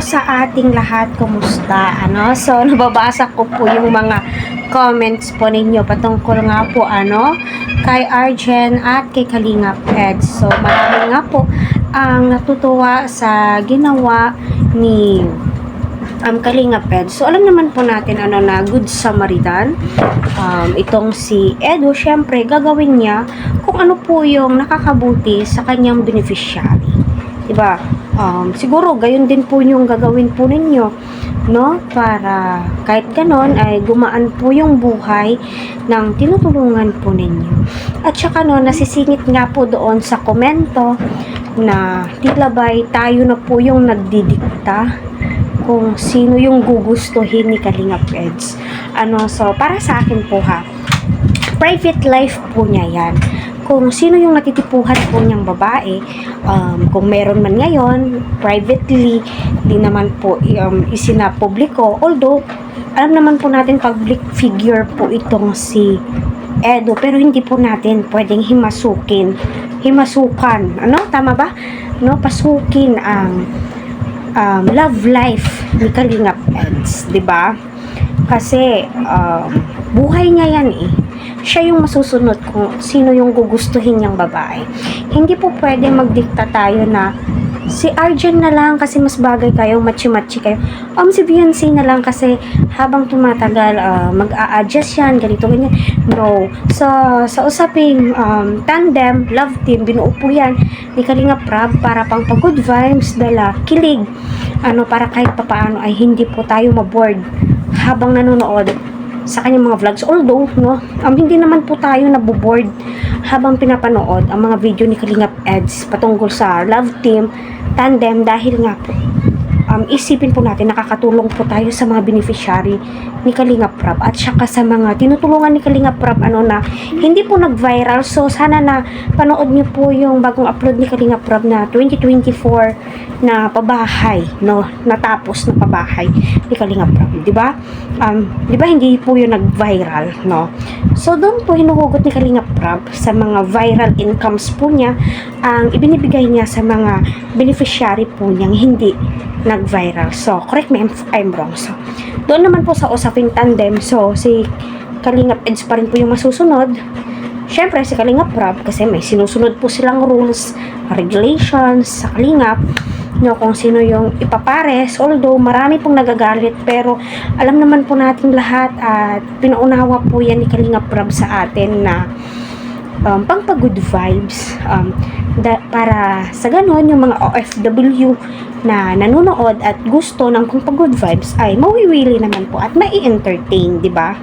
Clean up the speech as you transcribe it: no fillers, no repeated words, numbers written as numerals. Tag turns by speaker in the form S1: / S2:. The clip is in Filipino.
S1: Sa ating lahat, kumusta? So, nababasa ko po yung mga comments po ninyo patungkol nga po, kay Arjen at kay Kalingap Eds. So, marami nga po ang natutuwa sa ginawa ni Kalingap Eds. So, alam naman po natin, na Good Samaritan. Itong si Edo, syempre, gagawin niya kung ano po yung nakakabuti sa kanyang beneficiary. Diba? Siguro gayon din po yung gagawin po ninyo, no? Para kahit ganon ay gumaan po yung buhay ng tinutulungan po ninyo. At saka nasisingit nga po doon sa komento na tila ba'y tayo na po yung nagdidikta kung sino yung gugustuhin ni Kalingap Eds. So para sa akin po private life po niya yan. Kung sino yung natitipuhan po niyang babae, kung meron man ngayon, privately, di naman po isinapubliko. Although, alam naman po natin public figure po itong si Edo, pero hindi po natin pwedeng himasukan. Tama ba? Pasukin ang love life ni Kalingap Eds, di ba? Kasi, buhay niya yan siya yung masusunod kung sino yung gugustuhin niyang babae. Hindi po pwede magdikta tayo na si Arjen na lang kasi mas bagay kayo, machi-machi kayo. Si Beyonce na lang kasi habang tumatagal, mag-a-adjust yan, ganito, ganyan. No. Sa usaping tandem, love team, binuo po yan ni Kalingap Rab para pang good vibes, dala, kilig. Para kahit papaano ay hindi po tayo maboard habang nanonood sa kanyang mga vlogs. Although, hindi naman po tayo naboboard habang pinapanood ang mga video ni Kalingap Eds patungkol sa love team, tandem, dahil nga po, isipin po natin, nakakatulong po tayo sa mga beneficiary ni Kalingap Rab at saka sa mga tinutulungan ni Kalingap Rab na hindi po nag-viral. So, sana na panood niyo po yung bagong upload ni Kalingap Rab na 2024 na pabahay, natapos na pabahay ni Kalingap Rab, di ba? Di ba hindi po yung nag-viral, So, doon po hinuhugot ni Kalingap Rab sa mga viral incomes po niya, ang ibinibigay niya sa mga beneficiary po niyang hindi nag-viral. So, correct me if I'm wrong. So, doon naman po sa usaping tandem, so, si Kalingap Eds pa rin po yung masusunod. Syempre, si Kalingap Rab, kasi may sinusunod po silang rules, regulations sa Kalingap, kung sino yung ipapares. Although, marami pong nagagalit, pero alam naman po natin lahat at pinaunawa po yan ni Kalingap Rab sa atin na pang-good vibes, para sa ganon yung mga OFW na nanonood at gusto ng pang-good vibes ay mawiwili naman po at mai-entertain, di ba?